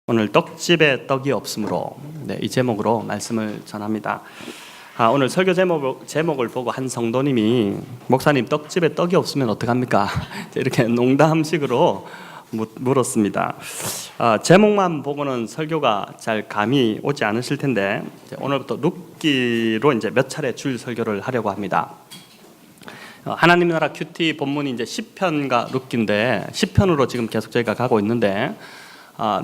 오늘 떡집에 떡이 없으므로 이 제목으로 말씀을 전합니다. 오늘 설교 제목을 보고 한 성도님이 목사님 떡집에 떡이 없으면 어떡합니까? 이렇게 농담식으로 물었습니다. 제목만 보고는 설교가 잘 감이 오지 않으실 텐데 오늘부터 룻기로 이제 몇 차례 줄 설교를 하려고 합니다. 하나님 나라 큐티 본문이 이제 시편과 룻기인데 시편으로 지금 계속 저희가 가고 있는데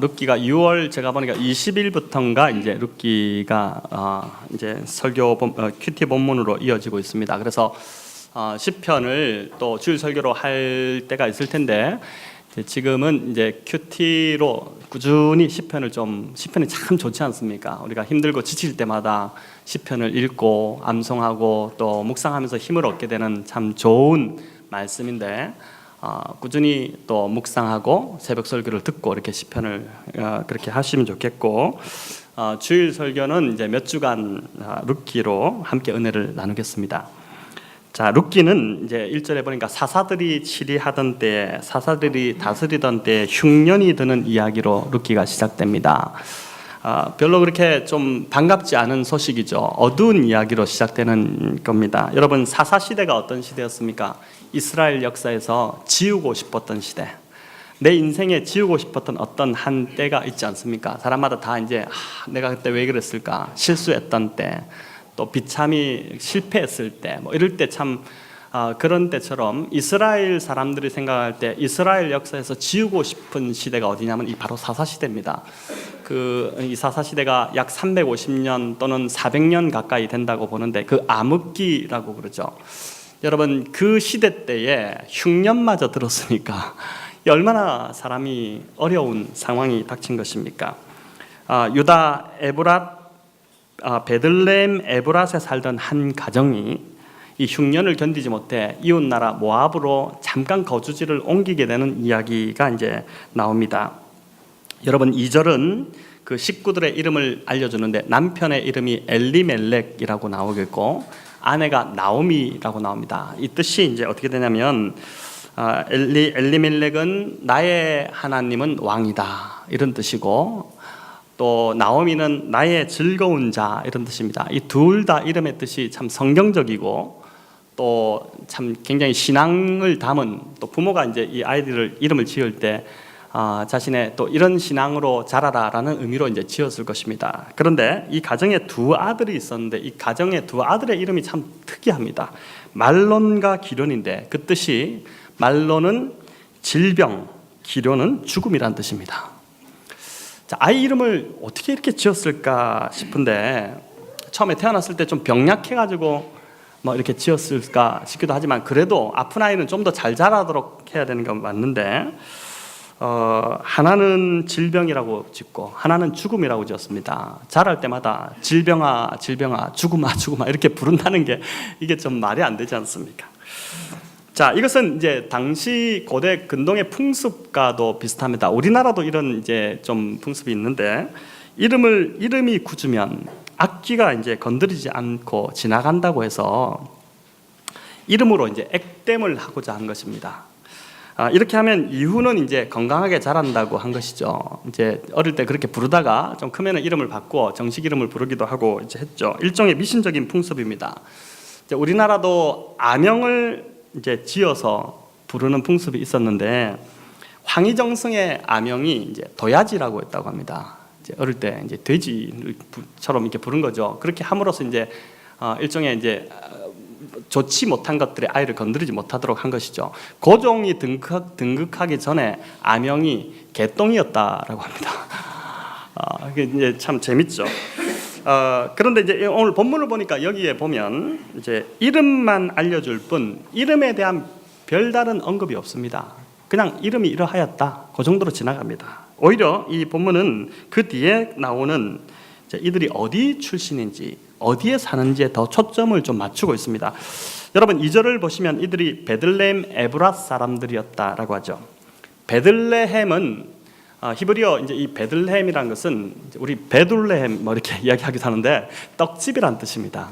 룻기가 6월 제가 보니까 20일부터인가 이제 룻기가 이제 설교 큐티 본문으로 이어지고 있습니다. 그래서 시편을 또 주일 설교로 할 때가 있을 텐데 지금은 이제 큐티로 꾸준히 시편이 참 좋지 않습니까? 우리가 힘들고 지칠 때마다 시편을 읽고 암송하고 또 묵상하면서 힘을 얻게 되는 참 좋은 말씀인데 꾸준히 또 묵상하고 새벽 설교를 듣고 이렇게 시편을 그렇게 하시면 좋겠고 주일 설교는 이제 몇 주간 룻기로 함께 은혜를 나누겠습니다. 자, 룻기는 이제 1절에 보니까 사사들이 치리하던 때, 사사들이 다스리던 때 흉년이 드는 이야기로 룻기가 시작됩니다. 별로 그렇게 좀 반갑지 않은 소식이죠. 어두운 이야기로 시작되는 겁니다. 여러분, 사사 시대가 어떤 시대였습니까? 이스라엘 역사에서 지우고 싶었던 시대. 내 인생에 지우고 싶었던 어떤 한 때가 있지 않습니까? 사람마다 다 이제 내가 그때 왜 그랬을까? 실수했던 때, 또 비참히 실패했을 때, 뭐 이럴 때 참 그런 때처럼 이스라엘 사람들이 생각할 때 이스라엘 역사에서 지우고 싶은 시대가 어디냐면 이 바로 사사 시대입니다. 이 사사 시대가 약 350년 또는 400년 가까이 된다고 보는데 그 암흑기라고 그러죠. 여러분, 그 시대 때에 흉년마저 들었으니까 얼마나 사람이 어려운 상황이 닥친 것입니까? 유다 베들레헴 에브랏에 살던 한 가정이 이 흉년을 견디지 못해 이웃 나라 모압으로 잠깐 거주지를 옮기게 되는 이야기가 이제 나옵니다. 여러분, 2절은 그 식구들의 이름을 알려주는데 남편의 이름이 엘리멜렉이라고 나오겠고 아내가 나오미라고 나옵니다. 이 뜻이 이제 어떻게 되냐면 엘리멜렉은 나의 하나님은 왕이다 이런 뜻이고 또 나오미는 나의 즐거운 자 이런 뜻입니다. 이 둘 다 이름의 뜻이 참 성경적이고 또 참 굉장히 신앙을 담은 또 부모가 이제 이 아이들을 이름을 지을 때 자신의 또 이런 신앙으로 자라라라는 의미로 이제 지었을 것입니다. 그런데 이 가정에 두 아들이 있었는데 이 가정의 두 아들의 이름이 참 특이합니다. 말론과 기련인데 그 뜻이 말론은 질병, 기련은 죽음이란 뜻입니다. 자, 아이 이름을 어떻게 이렇게 지었을까 싶은데 처음에 태어났을 때 좀 병약해가지고 뭐 이렇게 지었을까 싶기도 하지만 그래도 아픈 아이는 좀 더 잘 자라도록 해야 되는 건 맞는데 하나는 질병이라고 짓고 하나는 죽음이라고 지었습니다. 자랄 때마다 질병아 질병아 죽음아 죽음아 이렇게 부른다는 게 이게 좀 말이 안 되지 않습니까? 자, 이것은 이제 당시 고대 근동의 풍습과도 비슷합니다. 우리나라도 이런 이제 좀 풍습이 있는데 이름이 굳으면 악귀가 이제 건드리지 않고 지나간다고 해서 이름으로 이제 액땜을 하고자 한 것입니다. 이렇게 하면 이후는 이제 건강하게 자란다고 한 것이죠. 이제 어릴 때 그렇게 부르다가 좀 크면은 이름을 바꾸어 정식 이름을 부르기도 하고 이제 했죠. 일종의 미신적인 풍습입니다. 이제 우리나라도 아명을 이제 지어서 부르는 풍습이 있었는데 황희정승의 아명이 이제 도야지라고 했다고 합니다. 이제 어릴 때 이제 돼지처럼 이렇게 부른 거죠. 그렇게 함으로써 이제 일종의 이제 좋지 못한 것들의 아이를 건드리지 못하도록 한 것이죠. 고종이 등극하기 전에 아명이 개똥이었다라고 합니다. 이게 이제 참 재밌죠. 그런데 이제 오늘 본문을 보니까 여기에 보면 이제 이름만 알려줄 뿐 이름에 대한 별다른 언급이 없습니다. 그냥 이름이 이러하였다 그 정도로 지나갑니다. 오히려 이 본문은 그 뒤에 나오는 이들이 어디 출신인지 어디에 사는지에 더 초점을 좀 맞추고 있습니다. 여러분, 2절을 보시면 이들이 베들레헴 에브랏 사람들이었다라고 하죠. 베들레헴은 히브리어 이제 이 베들레헴이라는 것은 우리 베둘레헴 뭐 이렇게 이야기하기도 하는데 떡집이란 뜻입니다.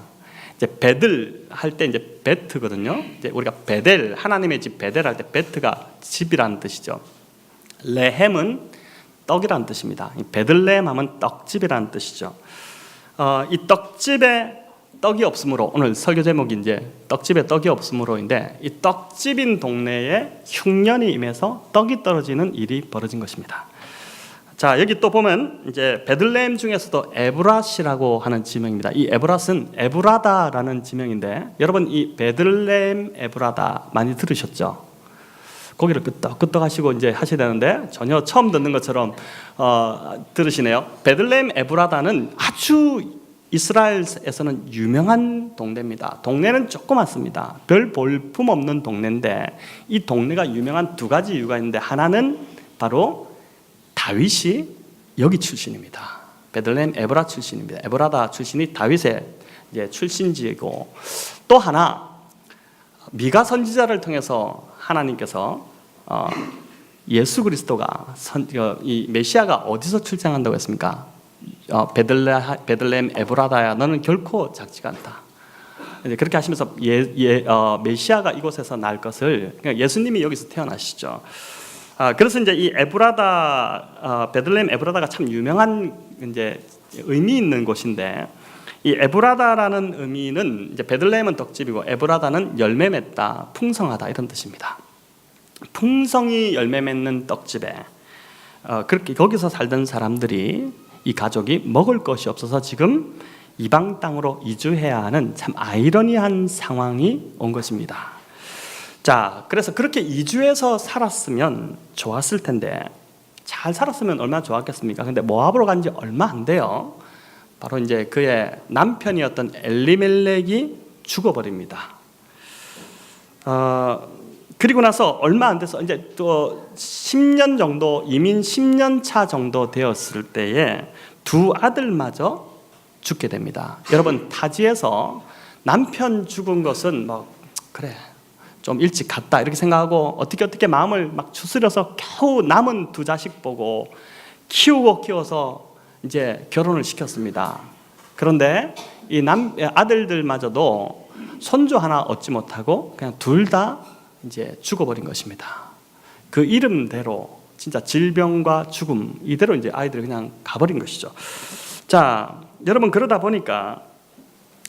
이제 베들 할 때 이제 베트거든요. 이제 우리가 베델 하나님의 집 베델 할 때 베트가 집이라는 뜻이죠. 레헴은 떡이라는 뜻입니다. 베들레헴 하면 떡집이라는 뜻이죠. 이 떡집에 떡이 없으므로, 오늘 설교 제목이 이제 떡집에 떡이 없으므로인데, 이 떡집인 동네에 흉년이 임해서 떡이 떨어지는 일이 벌어진 것입니다. 자, 여기 또 보면 이제 베들레헴 중에서도 에브랏이라고 하는 지명입니다. 이 에브랏은 에브라다라는 지명인데, 여러분 이 베들레헴 에브라다 많이 들으셨죠? 고개를 끄덕끄덕 하시고 이제 하셔야 되는데 전혀 처음 듣는 것처럼 들으시네요. 베들레헴 에브라다는 아주 이스라엘에서는 유명한 동네입니다. 동네는 조그맣습니다. 별 볼품 없는 동네인데, 이 동네가 유명한 두 가지 이유가 있는데, 하나는 바로 다윗이 여기 출신입니다. 베들레헴 에브라 출신입니다. 에브라다 출신이 다윗의 이제 출신지이고, 또 하나 미가 선지자를 통해서 하나님께서 예수 그리스도가 이 메시아가 어디서 출생한다고 했습니까? 베들레헴 에브라다야, 너는 결코 작지가 않다. 그렇게 하시면서 메시아가 이곳에서 날 것을, 그러니까 예수님이 여기서 태어나시죠. 그래서 이제 이 에브라다, 베들레헴 에브라다가 참 유명한 이제 의미 있는 곳인데, 이 에브라다라는 의미는 이제 베들레헴은 떡집이고 에브라다는 열매 맺다, 풍성하다 이런 뜻입니다. 풍성이 열매 맺는 떡집에 그렇게 거기서 살던 사람들이, 이 가족이 먹을 것이 없어서 지금 이방 땅으로 이주해야 하는 참 아이러니한 상황이 온 것입니다. 자, 그래서 그렇게 이주해서 살았으면 좋았을 텐데, 잘 살았으면 얼마나 좋았겠습니까? 근데 모압으로 간 지 얼마 안 돼요. 바로 이제 그의 남편이었던 엘리멜렉이 죽어버립니다. 그리고 나서 얼마 안 돼서 이제 또 10년 정도, 이민 10년 차 정도 되었을 때에 두 아들마저 죽게 됩니다. 여러분, 타지에서 남편 죽은 것은 뭐 그래 좀 일찍 갔다 이렇게 생각하고 어떻게 마음을 막 추스려서 겨우 남은 두 자식 보고 키워서 이제 결혼을 시켰습니다. 그런데 이 아들들마저도 손주 하나 얻지 못하고 그냥 둘 다 이제 죽어버린 것입니다. 그 이름대로 진짜 질병과 죽음 이대로 이제 아이들이 그냥 가버린 것이죠. 자, 여러분, 그러다 보니까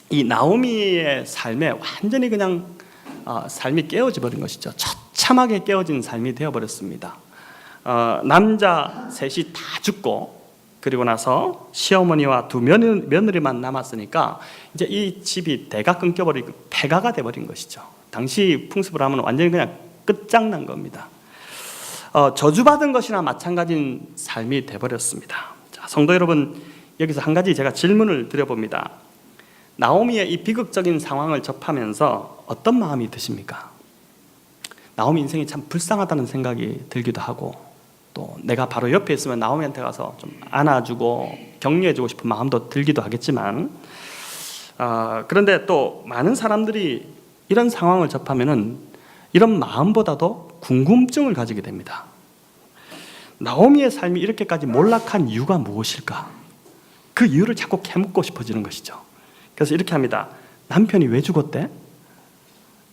이 나오미의 삶에 완전히 그냥 삶이 깨어져 버린 것이죠. 처참하게 깨어진 삶이 되어버렸습니다. 남자 셋이 다 죽고, 그리고 나서 시어머니와 두 며느리만 남았으니까 이제 이 집이 대가 끊겨버리고 폐가가 돼버린 것이죠. 당시 풍습을 하면 완전히 그냥 끝장난 겁니다. 저주받은 것이나 마찬가지인 삶이 돼버렸습니다. 자, 성도 여러분, 여기서 한 가지 제가 질문을 드려봅니다. 나오미의 이 비극적인 상황을 접하면서 어떤 마음이 드십니까? 나오미 인생이 참 불쌍하다는 생각이 들기도 하고, 또 내가 바로 옆에 있으면 나오미한테 가서 좀 안아주고 격려해주고 싶은 마음도 들기도 하겠지만, 그런데 또 많은 사람들이 이런 상황을 접하면은 이런 마음보다도 궁금증을 가지게 됩니다. 나오미의 삶이 이렇게까지 몰락한 이유가 무엇일까? 그 이유를 자꾸 캐묻고 싶어지는 것이죠. 그래서 이렇게 합니다. 남편이 왜 죽었대?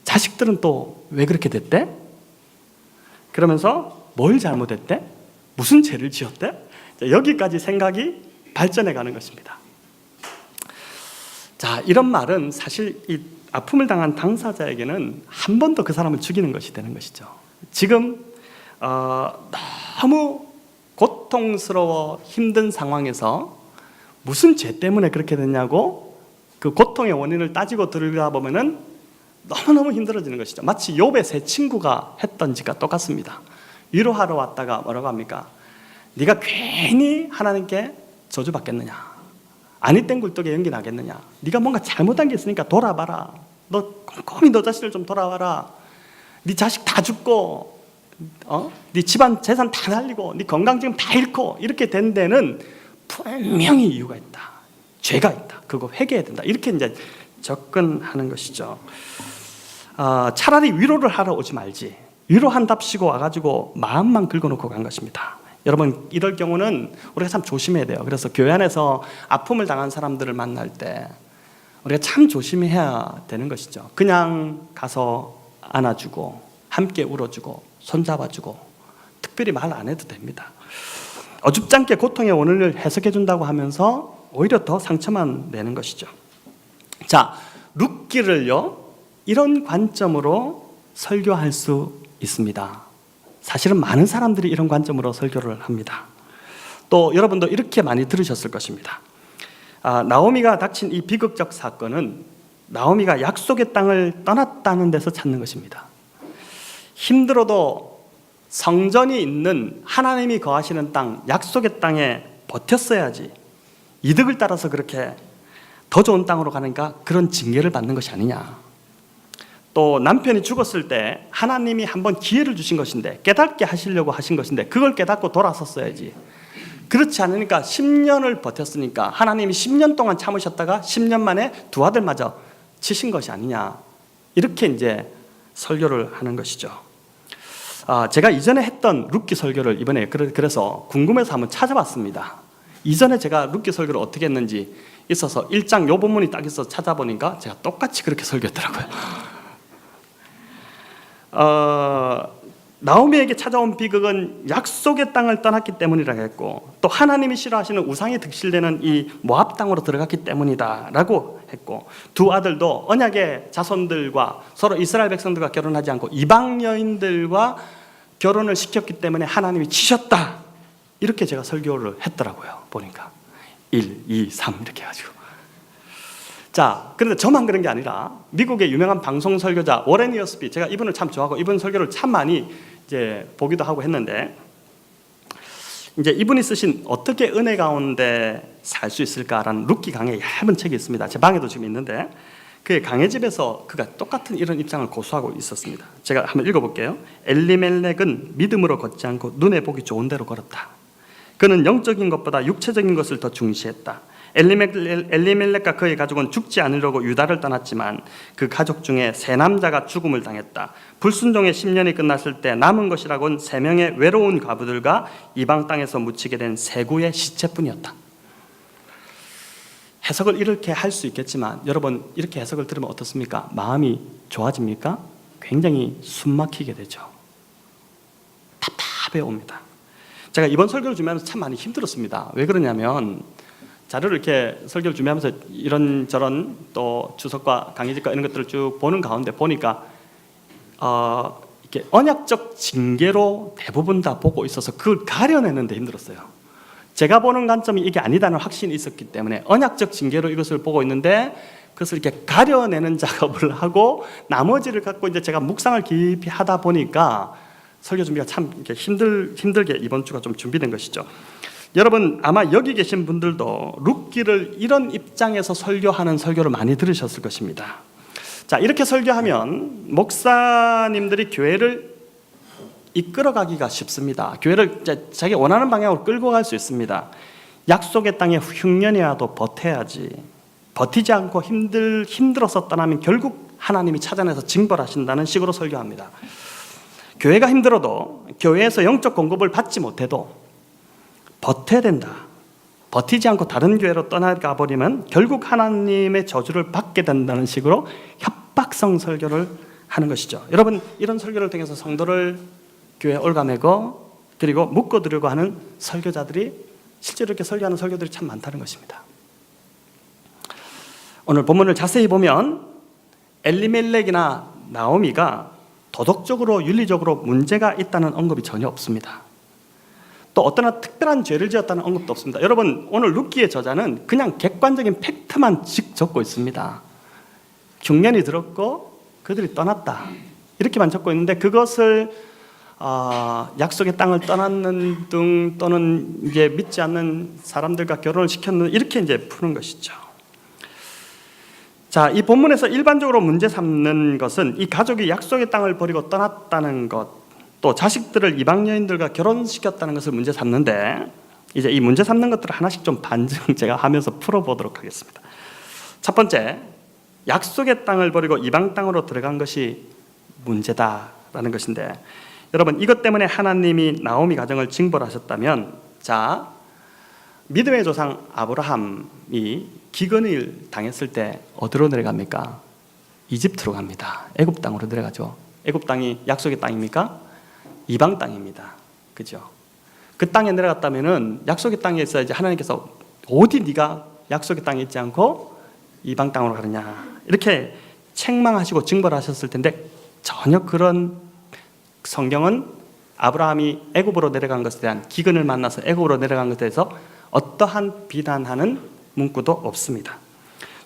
자식들은 또 왜 그렇게 됐대? 그러면서 뭘 잘못했대? 무슨 죄를 지었대? 여기까지 생각이 발전해 가는 것입니다. 자, 이런 말은 사실 이 아픔을 당한 당사자에게는 한 번 더 그 사람을 죽이는 것이 되는 것이죠. 지금 너무 고통스러워 힘든 상황에서 무슨 죄 때문에 그렇게 됐냐고 그 고통의 원인을 따지고 들여다보면은 너무너무 힘들어지는 것이죠. 마치 욥의 세 친구가 했던 짓과 똑같습니다. 위로하러 왔다가 뭐라고 합니까? 네가 괜히 하나님께 저주받겠느냐? 아니 땐 굴뚝에 연기 나겠느냐? 네가 뭔가 잘못한 게 있으니까 돌아봐라. 너 꼼꼼히 너 자신을 좀 돌아봐라. 네 자식 다 죽고, 네 집안 재산 다 날리고, 네 건강 지금 다 잃고 이렇게 된 데는 분명히 이유가 있다. 죄가 있다. 그거 회개해야 된다. 이렇게 이제 접근하는 것이죠. 차라리 위로를 하러 오지 말지. 위로한답시고 와가지고 마음만 긁어놓고 간 것입니다. 여러분, 이럴 경우는 우리가 참 조심해야 돼요. 그래서 교회 안에서 아픔을 당한 사람들을 만날 때 우리가 참 조심해야 되는 것이죠. 그냥 가서 안아주고 함께 울어주고 손잡아주고 특별히 말 안 해도 됩니다. 어줍지 않게 고통의 원인을 해석해 준다고 하면서 오히려 더 상처만 내는 것이죠. 자, 룻기를요 이런 관점으로 설교할 수 있습니다. 사실은 많은 사람들이 이런 관점으로 설교를 합니다. 또 여러분도 이렇게 많이 들으셨을 것입니다. 나오미가 닥친 이 비극적 사건은 나오미가 약속의 땅을 떠났다는 데서 찾는 것입니다. 힘들어도 성전이 있는 하나님이 거하시는 땅, 약속의 땅에 버텼어야지 이득을 따라서 그렇게 더 좋은 땅으로 가니까 그런 징계를 받는 것이 아니냐. 또 남편이 죽었을 때 하나님이 한번 기회를 주신 것인데, 깨닫게 하시려고 하신 것인데 그걸 깨닫고 돌아섰어야지. 그렇지 않으니까 10년을 버텼으니까 하나님이 10년 동안 참으셨다가 10년 만에 두 아들마저 치신 것이 아니냐. 이렇게 이제 설교를 하는 것이죠. 제가 이전에 했던 룻기 설교를 이번에 그래서 궁금해서 한번 찾아봤습니다. 이전에 제가 룻기 설교를 어떻게 했는지 있어서 1장 요 본문이 딱 있어서 찾아보니까 제가 똑같이 그렇게 설교했더라고요. 나오미에게 찾아온 비극은 약속의 땅을 떠났기 때문이라고 했고, 또 하나님이 싫어하시는 우상이 득실되는 이 모압 땅으로 들어갔기 때문이다라고 했고, 두 아들도 언약의 자손들과 서로 이스라엘 백성들과 결혼하지 않고 이방 여인들과 결혼을 시켰기 때문에 하나님이 치셨다. 이렇게 제가 설교를 했더라고요. 보니까 1, 2, 3 이렇게 해가지고. 자, 그런데 저만 그런 게 아니라 미국의 유명한 방송 설교자 워렌 위어스비, 제가 이분을 참 좋아하고 이분 설교를 참 많이 이제 보기도 하고 했는데, 이제 이분이 쓰신 어떻게 은혜 가운데 살 수 있을까라는 룻기 강의 얇은 책이 있습니다. 제 방에도 지금 있는데 그 강해집에서 그가 똑같은 이런 입장을 고수하고 있었습니다. 제가 한번 읽어볼게요. 엘리멜렉은 믿음으로 걷지 않고 눈에 보기 좋은 대로 걸었다. 그는 영적인 것보다 육체적인 것을 더 중시했다. 엘리멜렉과 그의 가족은 죽지 않으려고 유다를 떠났지만 그 가족 중에 세 남자가 죽음을 당했다. 불순종의 10년이 끝났을 때 남은 것이라곤 3명의 외로운 과부들과 이방 땅에서 묻히게 된 세구의 시체뿐이었다. 해석을 이렇게 할 수 있겠지만 여러분, 이렇게 해석을 들으면 어떻습니까? 마음이 좋아집니까? 굉장히 숨막히게 되죠. 답답해 옵니다. 제가 이번 설교를 준비하면서 참 많이 힘들었습니다. 왜 그러냐면 자료를 이렇게 설교를 준비하면서 이런저런 또 주석과 강의집과 이런 것들을 쭉 보는 가운데 보니까 이렇게 언약적 징계로 대부분 다 보고 있어서 그걸 가려내는데 힘들었어요. 제가 보는 관점이 이게 아니다는 확신이 있었기 때문에 언약적 징계로 이것을 보고 있는데 그것을 이렇게 가려내는 작업을 하고 나머지를 갖고 이제 제가 묵상을 깊이 하다 보니까 설교 준비가 참 이렇게 힘들게 이번 주가 좀 준비된 것이죠. 여러분 아마 여기 계신 분들도 룻기를 이런 입장에서 설교하는 설교를 많이 들으셨을 것입니다. 자, 이렇게 설교하면 목사님들이 교회를 이끌어가기가 쉽습니다. 교회를 자기 원하는 방향으로 끌고 갈 수 있습니다. 약속의 땅에 흉년이라도 버텨야지. 버티지 않고 힘들어서 떠나면 결국 하나님이 찾아내서 징벌하신다는 식으로 설교합니다. 교회가 힘들어도, 교회에서 영적 공급을 받지 못해도 버텨야 된다. 버티지 않고 다른 교회로 떠나가 버리면 결국 하나님의 저주를 받게 된다는 식으로 협박성 설교를 하는 것이죠. 여러분, 이런 설교를 통해서 성도를 교회에 올가매고 그리고 묶어두려고 하는 설교자들이 실제로 이렇게 설교하는 설교들이 참 많다는 것입니다. 오늘 본문을 자세히 보면 엘리멜렉이나 나오미가 도덕적으로 윤리적으로 문제가 있다는 언급이 전혀 없습니다. 또 어떤 특별한 죄를 지었다는 언급도 없습니다. 여러분, 오늘 룻기의 저자는 그냥 객관적인 팩트만 적고 있습니다. 흉년이 들었고 그들이 떠났다, 이렇게만 적고 있는데 그것을 약속의 땅을 떠났는 등 또는 이제 믿지 않는 사람들과 결혼을 시켰는, 이렇게 이제 푸는 것이죠. 자, 이 본문에서 일반적으로 문제 삼는 것은 이 가족이 약속의 땅을 버리고 떠났다는 것, 또 자식들을 이방 여인들과 결혼시켰다는 것을 문제 삼는데, 이제 이 문제 삼는 것들을 하나씩 좀 반증 제가 하면서 풀어보도록 하겠습니다. 첫 번째, 약속의 땅을 버리고 이방 땅으로 들어간 것이 문제다라는 것인데, 여러분, 이것 때문에 하나님이 나오미 가정을 징벌하셨다면, 자, 믿음의 조상 아브라함이 기근을 당했을 때 어디로 내려갑니까? 이집트로 갑니다. 애굽 땅으로 내려가죠. 애굽 땅이 약속의 땅입니까? 이방 땅입니다. 그죠? 그 땅에 내려갔다면은 약속의 땅에 있어 이제 하나님께서 어디 네가 약속의 땅에 있지 않고 이방 땅으로 가느냐 이렇게 책망하시고 징벌하셨을 텐데 전혀 그런 성경은 아브라함이 애굽으로 내려간 것에 대한 기근을 만나서 애굽으로 내려간 것에 대해서 어떠한 비난하는 문구도 없습니다.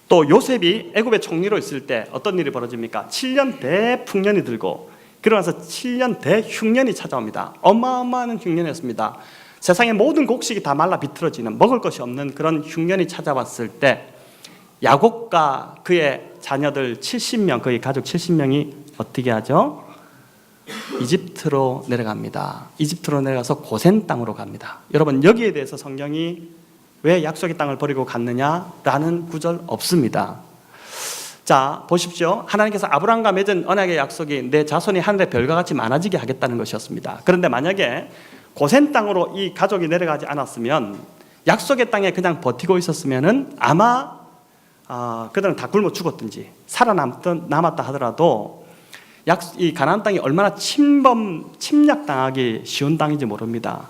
또 요셉이 애굽의 총리로 있을 때 어떤 일이 벌어집니까? 7년 대풍년이 들고 그러면서 7년 대흉년이 찾아옵니다. 어마어마한 흉년이었습니다. 세상의 모든 곡식이 다 말라 비틀어지는 먹을 것이 없는 그런 흉년이 찾아왔을 때 야곱과 그의 자녀들 70명, 그의 가족 70명이 어떻게 하죠? 이집트로 내려갑니다. 이집트로 내려가서 고센 땅으로 갑니다. 여러분 여기에 대해서 성경이 왜 약속의 땅을 버리고 갔느냐라는 구절 없습니다. 자 보십시오. 하나님께서 아브라함과 맺은 언약의 약속이 내 자손이 하늘의 별과 같이 많아지게 하겠다는 것이었습니다. 그런데 만약에 고센 땅으로 이 가족이 내려가지 않았으면 약속의 땅에 그냥 버티고 있었으면 아마 그들은 다 굶어 죽었든지 살아남았다 하더라도 이 가나안 땅이 얼마나 침략당하기 쉬운 땅인지 모릅니다.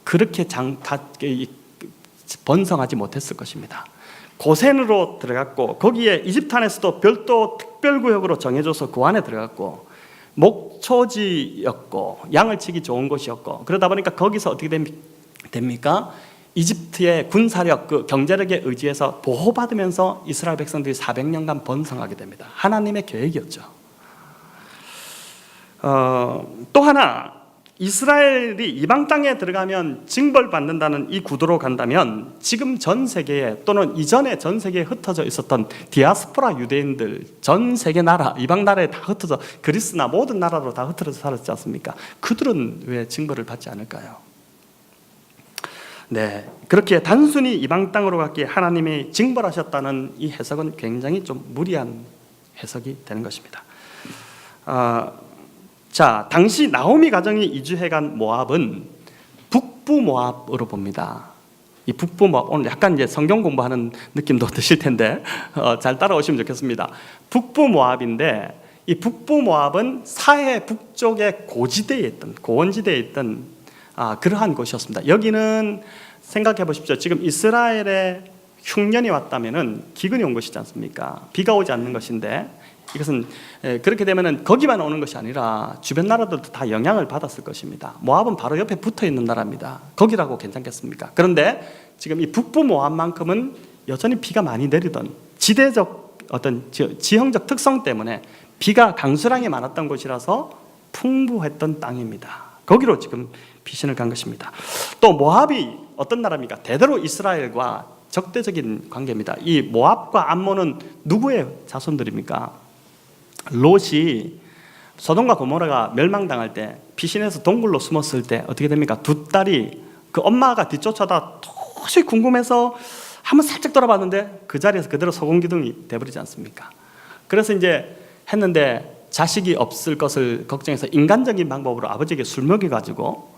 그렇게 번성하지 못했을 것입니다. 고센으로 들어갔고 거기에 이집트 안에서도 별도 특별구역으로 정해져서 그 안에 들어갔고 목초지였고 양을 치기 좋은 곳이었고 그러다 보니까 거기서 어떻게 됩니까? 이집트의 군사력, 그 경제력에 의지해서 보호받으면서 이스라엘 백성들이 400년간 번성하게 됩니다. 하나님의 계획이었죠. 또 하나 이스라엘이 이방 땅에 들어가면 징벌받는다는 이 구도로 간다면 지금 전 세계에 또는 이전에 전 세계에 흩어져 있었던 디아스포라 유대인들 전 세계 나라 이방 나라에 다 흩어져 그리스나 모든 나라로 다 흩어져 살았지 않습니까? 그들은 왜 징벌을 받지 않을까요? 네, 그렇게 단순히 이방 땅으로 갔기에 하나님이 징벌하셨다는 이 해석은 굉장히 좀 무리한 해석이 되는 것입니다. 자, 당시 나오미 가정이 이주해간 모압은 북부 모압으로 봅니다. 이 북부 모압, 오늘 약간 이제 성경 공부하는 느낌도 드실 텐데 잘 따라오시면 좋겠습니다. 북부 모압인데 이 북부 모압은 사해 북쪽의 고원지대에 있던 그러한 곳이었습니다. 여기는 생각해 보십시오. 지금 이스라엘에 흉년이 왔다면은 기근이 온 것이지 않습니까? 비가 오지 않는 것인데 이것은 그렇게 되면은 거기만 오는 것이 아니라 주변 나라들도 다 영향을 받았을 것입니다. 모압은 바로 옆에 붙어 있는 나라입니다. 거기라고 괜찮겠습니까? 그런데 지금 이 북부 모압만큼은 여전히 비가 많이 내리던 지대적 어떤 지형적 특성 때문에 비가 강수량이 많았던 곳이라서 풍부했던 땅입니다. 거기로 지금 피신을 간 것입니다. 또 모압이 어떤 나라입니까? 대대로 이스라엘과 적대적인 관계입니다. 이 모압과 암몬은 누구의 자손들입니까? 롯이 소돔과 고모라가 멸망당할 때 피신해서 동굴로 숨었을 때 어떻게 됩니까? 두 딸이 그 엄마가 뒤쫓아다 도저히 궁금해서 한번 살짝 돌아봤는데 그 자리에서 그대로 소금기둥이 돼버리지 않습니까? 그래서 이제 했는데 자식이 없을 것을 걱정해서 인간적인 방법으로 아버지에게 술 먹여가지고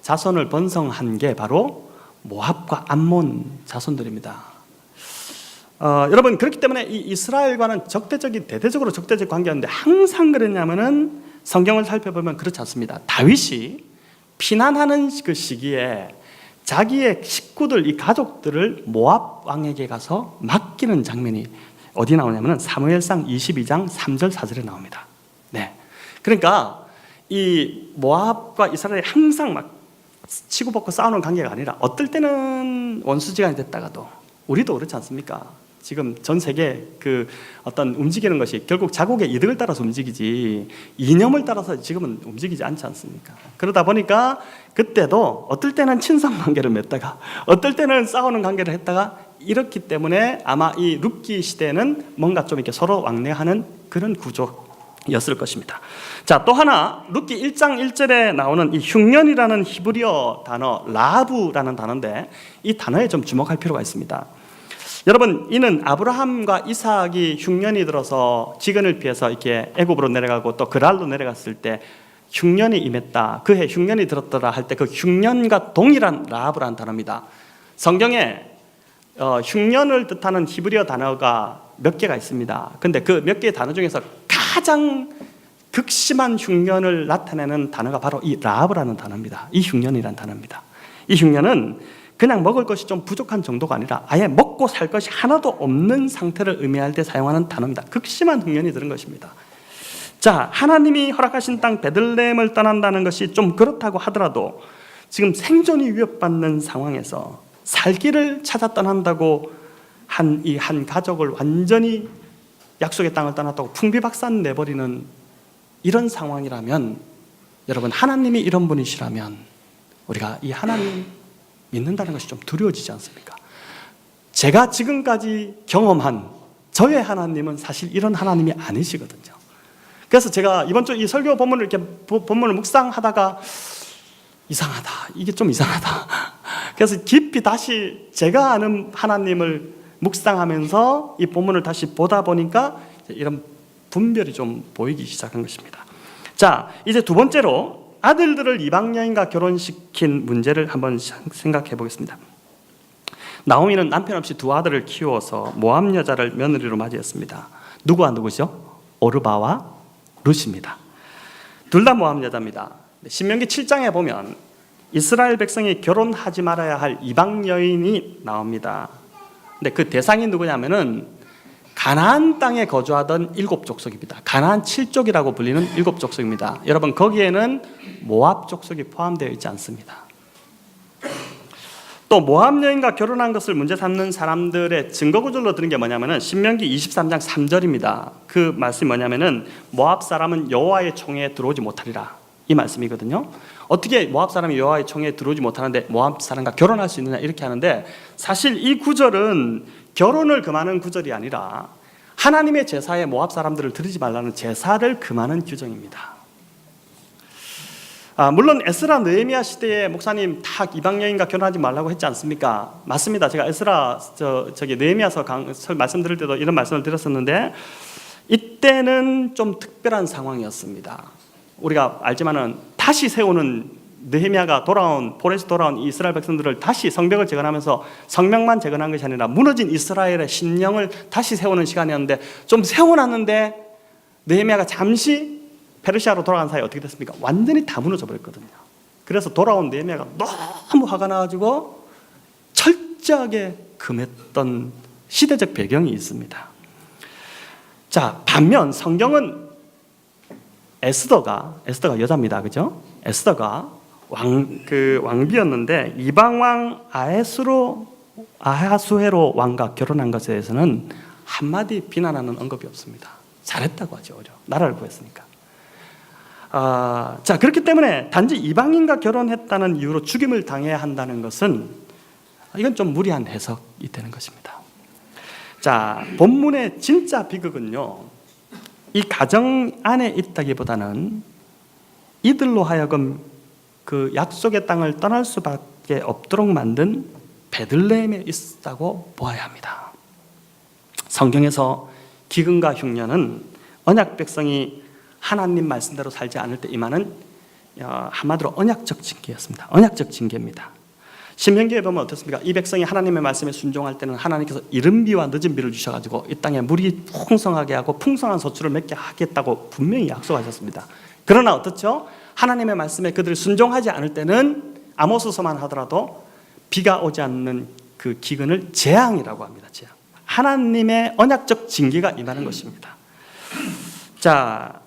자손을 번성한 게 바로 모압과 암몬 자손들입니다. 여러분 그렇기 때문에 이 이스라엘과는 대대적으로 적대적 관계였는데 항상 그랬냐면은 성경을 살펴보면 그렇지 않습니다. 다윗이 피난하는 그 시기에 자기의 식구들, 이 가족들을 모압 왕에게 가서 맡기는 장면이 어디 나오냐면은 사무엘상 22장 3절 4절에 나옵니다. 네, 그러니까 이 모압과 이스라엘이 항상 막 치고받고 싸우는 관계가 아니라 어떨 때는 원수지간이 됐다가도 우리도 그렇지 않습니까? 지금 전 세계 그 어떤 움직이는 것이 결국 자국의 이득을 따라서 움직이지 이념을 따라서 지금은 움직이지 않지 않습니까? 그러다 보니까 그때도 어떨 때는 친선 관계를 맺다가 어떨 때는 싸우는 관계를 했다가 이렇기 때문에 아마 이 룻기 시대는 뭔가 좀 이렇게 서로 왕래하는 그런 구조였을 것입니다. 자, 또 하나 룻기 1장 1절에 나오는 이 흉년이라는 히브리어 단어 라하브라는 단어인데 이 단어에 좀 주목할 필요가 있습니다. 여러분, 이는 아브라함과 이삭이 흉년이 들어서 지근을 피해서 이렇게 애굽으로 내려가고 또 그랄로 내려갔을 때 흉년이 임했다. 그해 흉년이 들었더라 할 때 그 흉년과 동일한 라하브라는 단어입니다. 성경에 흉년을 뜻하는 히브리어 단어가 몇 개가 있습니다. 근데 그 몇 개의 단어 중에서 가장 극심한 흉년을 나타내는 단어가 바로 이 라하브라는 단어입니다. 이 흉년이라는 단어입니다. 이 흉년은 그냥 먹을 것이 좀 부족한 정도가 아니라 아예 먹고 살 것이 하나도 없는 상태를 의미할 때 사용하는 단어입니다. 극심한 흉년이 들은 것입니다. 자, 하나님이 허락하신 땅 베들레헴을 떠난다는 것이 좀 그렇다고 하더라도 지금 생존이 위협받는 상황에서 살기를 찾아 떠난다고 한 이 한 가족을 완전히 약속의 땅을 떠났다고 풍비박산 내버리는 이런 상황이라면, 여러분, 하나님이 이런 분이시라면 우리가 이 하나님 믿는다는 것이 좀 두려워지지 않습니까? 제가 지금까지 경험한 저의 하나님은 사실 이런 하나님이 아니시거든요. 그래서 제가 이번 주 이 설교 본문을 이렇게 본문을 묵상하다가 이상하다, 이게 좀 이상하다. 그래서 깊이 다시 제가 아는 하나님을 묵상하면서 이 본문을 다시 보다 보니까 이런 분별이 좀 보이기 시작한 것입니다. 자, 이제 두 번째로 아들들을 이방 여인과 결혼시킨 문제를 한번 생각해 보겠습니다. 나오미는 남편 없이 두 아들을 키워서 모압 여자를 며느리로 맞이했습니다. 누구와 누구죠? 오르바와 룻입니다. 둘 다 모압 여자입니다. 신명기 7장에 보면 이스라엘 백성이 결혼하지 말아야 할 이방 여인이 나옵니다. 근데 그 대상이 누구냐면은 가나안 땅에 거주하던 7족속입니다. 가나안 7족이라고 불리는 7족속입니다. 여러분, 거기에는 모압 족속이 포함되어 있지 않습니다. 또 모압 여인과 결혼한 것을 문제 삼는 사람들의 증거 구절로 드는 게 뭐냐면은 신명기 23장 3절입니다. 그 말씀이 뭐냐면은 모압 사람은 여호와의 총회에 들어오지 못하리라, 이 말씀이거든요. 어떻게 모압 사람이 여호와의 총회에 들어오지 못하는데 모압 사람과 결혼할 수 있느냐, 이렇게 하는데, 사실 이 구절은 결혼을 금하는 구절이 아니라 하나님의 제사에 모압 사람들을 드리지 말라는 제사를 금하는 규정입니다. 물론 에스라 느헤미야 시대에 목사님 다 이방 여인과 결혼하지 말라고 했지 않습니까? 맞습니다. 제가 에스라 느헤미야서 말씀드릴 때도 이런 말씀을 드렸었는데, 이때는 좀 특별한 상황이었습니다. 우리가 알지만은 다시 세우는, 느헤미야가 폴에서 돌아온 이스라엘 백성들을 다시 성벽을 재건하면서 성벽만 재건한 것이 아니라 무너진 이스라엘의 심령을 다시 세우는 시간이었는데, 좀 세워놨는데 느헤미야가 잠시 페르시아로 돌아간 사이에 어떻게 됐습니까? 완전히 다 무너져 버렸거든요. 그래서 돌아온 느헤미야가 너무 화가 나가지고 철저하게 금했던 시대적 배경이 있습니다. 자, 반면 성경은 에스더가 여자입니다, 그죠? 에스더가 왕비였는데 이방 왕 아하수에로 왕과 결혼한 것에 대해서는 한마디 비난하는 언급이 없습니다. 잘했다고 하죠, 나라를 구했으니까. 자, 그렇기 때문에 단지 이방인과 결혼했다는 이유로 죽임을 당해야 한다는 것은, 이건 좀 무리한 해석이 되는 것입니다. 자, 본문의 진짜 비극은요, 이 가정 안에 있다기보다는 이들로 하여금 그 약속의 땅을 떠날 수밖에 없도록 만든 베들레헴에 있다고 보아야 합니다. 성경에서 기근과 흉년은 언약 백성이 하나님 말씀대로 살지 않을 때 임하는 한마디로 언약적 징계였습니다. 언약적 징계입니다. 신명기에 보면 어떻습니까? 이 백성이 하나님의 말씀에 순종할 때는 하나님께서 이른 비와 늦은 비를 주셔가지고 이 땅에 물이 풍성하게 하고 풍성한 소출을 맺게 하겠다고 분명히 약속하셨습니다. 그러나 어떻죠? 하나님의 말씀에 그들이 순종하지 않을 때는 아모스서만 하더라도 비가 오지 않는 그 기근을 재앙이라고 합니다. 재앙. 하나님의 언약적 징계가 임하는 것입니다. 자,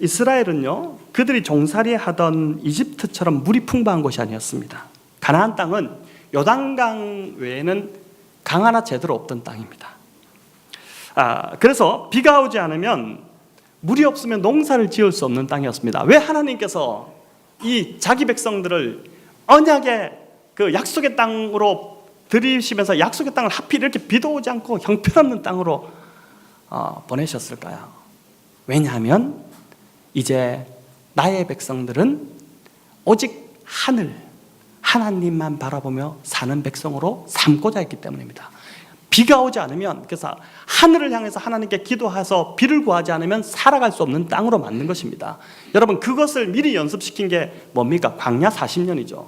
이스라엘은요, 그들이 종살이 하던 이집트처럼 물이 풍부한 곳이 아니었습니다. 가나안 땅은 요단강 외에는 강 하나 제대로 없던 땅입니다. 그래서 비가 오지 않으면, 물이 없으면 농사를 지을 수 없는 땅이었습니다. 왜 하나님께서 이 자기 백성들을 언약의 그 약속의 땅으로 들이시면서 약속의 땅을 하필 이렇게 비도 오지 않고 형편없는 땅으로 보내셨을까요? 왜냐하면 이제 나의 백성들은 오직 하나님만 바라보며 사는 백성으로 삼고자 했기 때문입니다. 비가 오지 않으면, 그래서 하늘을 향해서 하나님께 기도해서 비를 구하지 않으면 살아갈 수 없는 땅으로 만든 것입니다. 여러분, 그것을 미리 연습시킨 게 뭡니까? 광야 40년이죠.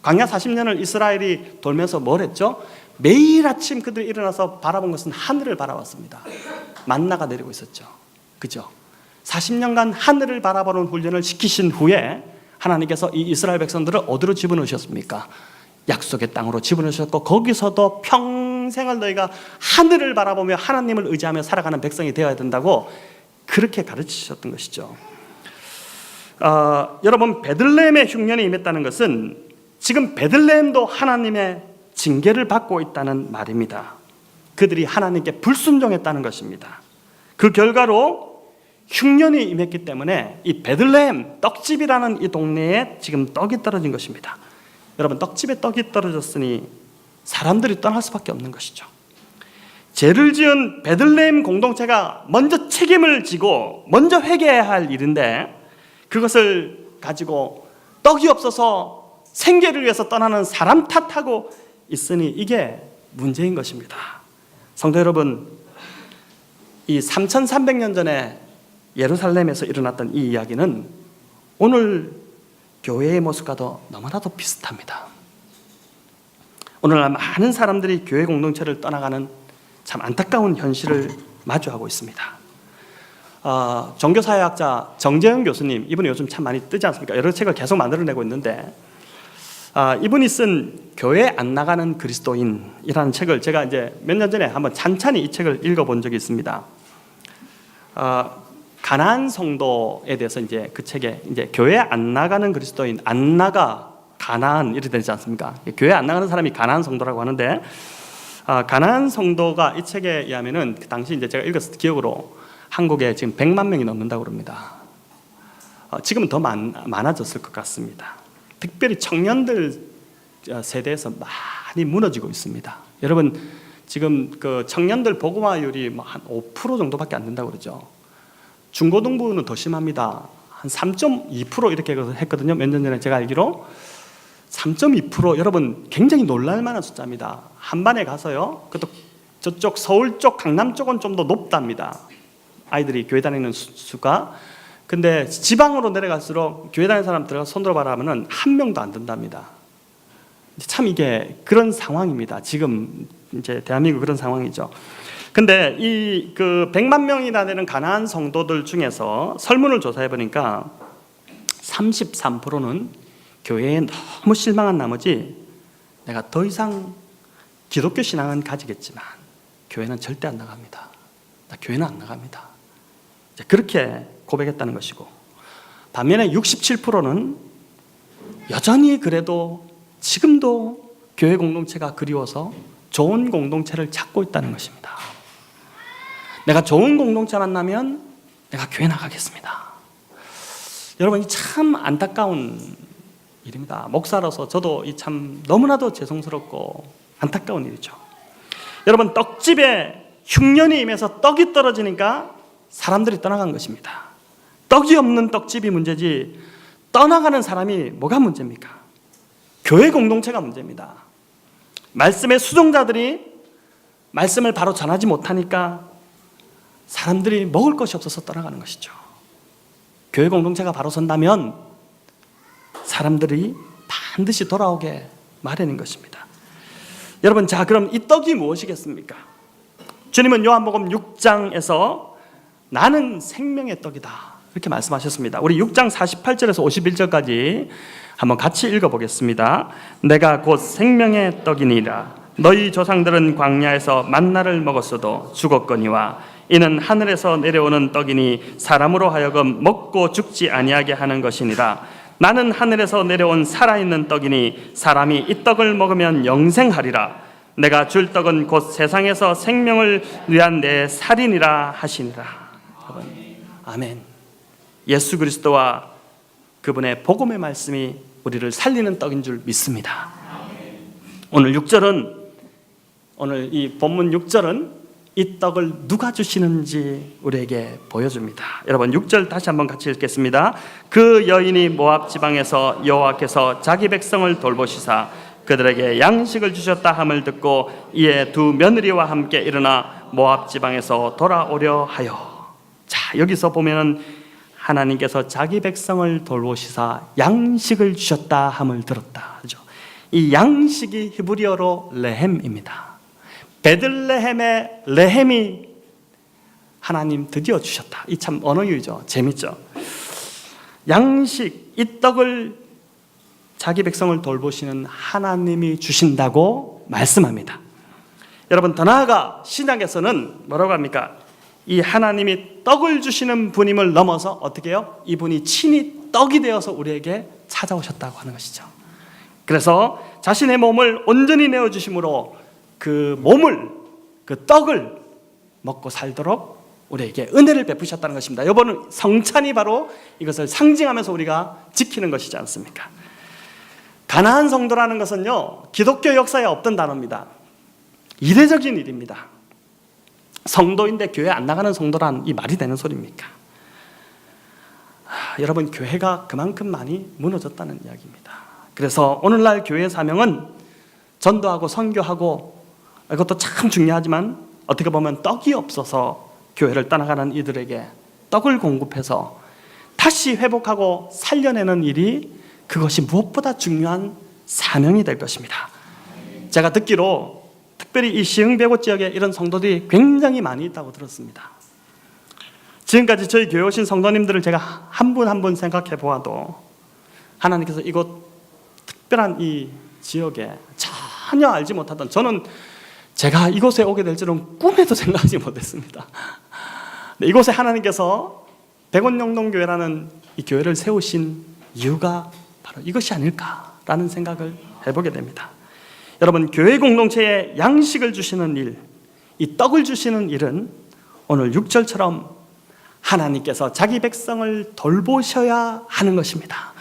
광야 40년을 이스라엘이 돌면서 뭘 했죠? 매일 아침 그들이 일어나서 바라본 것은 하늘을 바라봤습니다. 만나가 내리고 있었죠. 그죠? 40년간 하늘을 바라보는 훈련을 시키신 후에 하나님께서 이 이스라엘 백성들을 어디로 집어넣으셨습니까? 약속의 땅으로 집어넣으셨고 거기서도 평생을 너희가 하늘을 바라보며 하나님을 의지하며 살아가는 백성이 되어야 된다고 그렇게 가르치셨던 것이죠. 여러분, 베들레헴의 흉년이 임했다는 것은 지금 베들레헴도 하나님의 징계를 받고 있다는 말입니다. 그들이 하나님께 불순종했다는 것입니다. 그 결과로 흉년이 임했기 때문에 이 베들레헴 떡집이라는 이 동네에 지금 떡이 떨어진 것입니다. 여러분, 떡집에 떡이 떨어졌으니 사람들이 떠날 수밖에 없는 것이죠. 죄를 지은 베들레헴 공동체가 먼저 책임을 지고 먼저 회개해야 할 일인데 그것을 가지고 떡이 없어서 생계를 위해서 떠나는 사람 탓하고 있으니 이게 문제인 것입니다. 성도 여러분, 이 3300년 전에 예루살렘에서 일어났던 이 이야기는 오늘 교회의 모습과도 너무나도 비슷합니다. 오늘날 많은 사람들이 교회 공동체를 떠나가는 참 안타까운 현실을 마주하고 있습니다. 종교사회학자 정재영 교수님, 이분이 요즘 참 많이 뜨지 않습니까? 여러 책을 계속 만들어내고 있는데 이분이 쓴 교회 안 나가는 그리스도인이라는 책을 제가 이제 몇 년 전에 한번 찬찬히 이 책을 읽어본 적이 있습니다. 가나안 성도에 대해서 이제 그 책에 이제 교회 안 나가는 그리스도인, 안 나가 가나안 이렇게 되지 않습니까? 교회 안 나가는 사람이 가나안 성도라고 하는데 가나안 성도가 이 책에 의하면은 그 당시 이제 제가 읽었을 기억으로 한국에 지금 100만 명이 넘는다고 그럽니다. 지금은 더 많아졌을 것 같습니다. 특별히 청년들 세대에서 많이 무너지고 있습니다. 여러분, 지금 그 청년들 복음화율이 뭐 한 5% 정도밖에 안 된다고 그러죠. 중고등부는 더 심합니다. 한 3.2% 이렇게 했거든요. 몇 년 전에 제가 알기로 3.2%. 여러분, 굉장히 놀랄 만한 숫자입니다. 한반에 가서요, 그것도 저쪽 서울 쪽, 강남 쪽은 좀 더 높답니다. 아이들이 교회 다니는 수가. 근데 지방으로 내려갈수록 교회 다니는 사람 들어가서 손 들어봐라 하면은 한 명도 안 된답니다. 참 이게 그런 상황입니다. 지금 이제 대한민국 그런 상황이죠. 근데 이 그 100만 명이나 되는 가나안 성도들 중에서 설문을 조사해 보니까 33%는 교회에 너무 실망한 나머지 내가 더 이상 기독교 신앙은 가지겠지만 교회는 절대 안 나갑니다. 나 교회는 안 나갑니다. 그렇게 고백했다는 것이고, 반면에 67%는 여전히 그래도 지금도 교회 공동체가 그리워서 좋은 공동체를 찾고 있다는 것입니다. 내가 좋은 공동체 만나면 내가 교회 나가겠습니다. 여러분, 이 참 안타까운 일입니다. 목사로서 저도 이 참 너무나도 죄송스럽고 안타까운 일이죠. 여러분, 떡집에 흉년이 임해서 떡이 떨어지니까 사람들이 떠나간 것입니다. 떡이 없는 떡집이 문제지 떠나가는 사람이 뭐가 문제입니까? 교회 공동체가 문제입니다. 말씀의 수종자들이 말씀을 바로 전하지 못하니까 사람들이 먹을 것이 없어서 떠나가는 것이죠. 교회 공동체가 바로 선다면 사람들이 반드시 돌아오게 마련인 것입니다. 여러분, 자, 그럼 이 떡이 무엇이겠습니까? 주님은 요한복음 6장에서 나는 생명의 떡이다 이렇게 말씀하셨습니다. 우리 6장 48절에서 51절까지 한번 같이 읽어보겠습니다. 내가 곧 생명의 떡이니라. 너희 조상들은 광야에서 만나를 먹었어도 죽었거니와 이는 하늘에서 내려오는 떡이니 사람으로 하여금 먹고 죽지 아니하게 하는 것이니라. 나는 하늘에서 내려온 살아있는 떡이니 사람이 이 떡을 먹으면 영생하리라. 내가 줄 떡은 곧 세상에서 생명을 위한 내 살이니라 하시니라. 아멘. 예수 그리스도와 그분의 복음의 말씀이 우리를 살리는 떡인 줄 믿습니다. 오늘 6절은, 오늘 이 본문 6절은 이 떡을 누가 주시는지 우리에게 보여줍니다. 여러분, 6절 다시 한번 같이 읽겠습니다. 그 여인이 모압 지방에서 여호와께서 자기 백성을 돌보시사 그들에게 양식을 주셨다 함을 듣고 이에 두 며느리와 함께 일어나 모압 지방에서 돌아오려 하여. 자, 여기서 보면은 하나님께서 자기 백성을 돌보시사 양식을 주셨다 함을 들었다. 그죠? 이 양식이 히브리어로 레헴입니다. 베들레헴의 레헴이 하나님 드디어 주셨다. 이 참 언어유죠. 재밌죠? 양식, 이 떡을 자기 백성을 돌보시는 하나님이 주신다고 말씀합니다. 여러분, 더 나아가 신약에서는 뭐라고 합니까? 이 하나님이 떡을 주시는 분임을 넘어서 어떻게 해요? 이분이 친히 떡이 되어서 우리에게 찾아오셨다고 하는 것이죠. 그래서 자신의 몸을 온전히 내어주심으로 그 몸을, 그 떡을 먹고 살도록 우리에게 은혜를 베푸셨다는 것입니다. 이번은 성찬이 바로 이것을 상징하면서 우리가 지키는 것이지 않습니까? 가나안 성도라는 것은요, 기독교 역사에 없던 단어입니다. 이례적인 일입니다. 성도인데 교회 안 나가는 성도란 이 말이 되는 소리입니까? 여러분, 교회가 그만큼 많이 무너졌다는 이야기입니다. 그래서 오늘날 교회의 사명은 전도하고 선교하고, 이것도 참 중요하지만 어떻게 보면 떡이 없어서 교회를 떠나가는 이들에게 떡을 공급해서 다시 회복하고 살려내는 일이, 그것이 무엇보다 중요한 사명이 될 것입니다. 제가 듣기로 특별히 이 시흥배고 지역에 이런 성도들이 굉장히 많이 있다고 들었습니다. 지금까지 저희 교회 오신 성도님들을 제가 한 분 한 분 생각해 보아도 하나님께서 이곳 특별한 이 지역에 전혀 알지 못하던, 저는 제가 이곳에 오게 될 줄은 꿈에도 생각하지 못했습니다. 이곳에 하나님께서 백원영동교회라는 이 교회를 세우신 이유가 바로 이것이 아닐까라는 생각을 해보게 됩니다. 여러분, 교회 공동체에 양식을 주시는 일, 이 떡을 주시는 일은 오늘 6절처럼 하나님께서 자기 백성을 돌보셔야 하는 것입니다.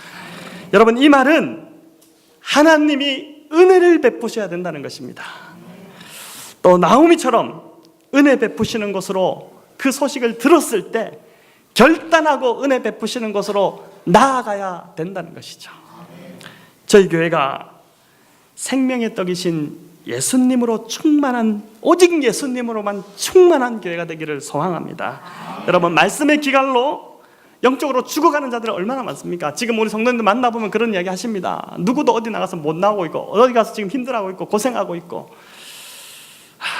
여러분, 이 말은 하나님이 은혜를 베푸셔야 된다는 것입니다. 또 나오미처럼 은혜 베푸시는 것으로 그 소식을 들었을 때 결단하고 은혜 베푸시는 것으로 나아가야 된다는 것이죠. 저희 교회가 생명의 떡이신 예수님으로 충만한, 오직 예수님으로만 충만한 교회가 되기를 소망합니다. 여러분, 말씀의 기갈로 영적으로 죽어가는 자들이 얼마나 많습니까? 지금 우리 성도님들 만나보면 그런 이야기 하십니다. 누구도 어디 나가서 못 나오고 있고, 어디 가서 지금 힘들어하고 있고 고생하고 있고.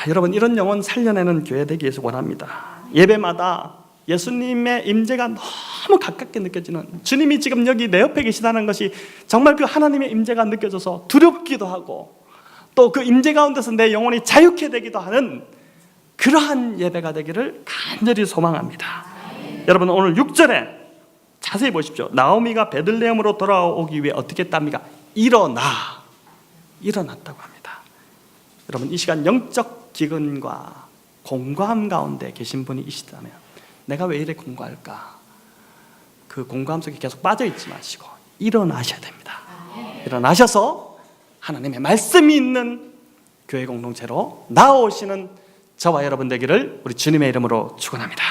여러분, 이런 영혼 살려내는 교회 되기 위해서 원합니다. 예배마다 예수님의 임재가 너무 가깝게 느껴지는, 주님이 지금 여기 내 옆에 계시다는 것이 정말 그 하나님의 임재가 느껴져서 두렵기도 하고, 또 그 임재 가운데서 내 영혼이 자유케 되기도 하는 그러한 예배가 되기를 간절히 소망합니다. 여러분, 오늘 6절에 자세히 보십시오. 나오미가 베들레헴으로 돌아오기 위해 어떻게 했답니까? 일어났다고 합니다. 여러분, 이 시간 영적 기근과 공고함 가운데 계신 분이 있다면, 내가 왜 이래 공고할까? 그 공고함 속에 계속 빠져있지 마시고 일어나셔야 됩니다. 일어나셔서 하나님의 말씀이 있는 교회 공동체로 나오시는 저와 여러분 되기를 우리 주님의 이름으로 축원합니다.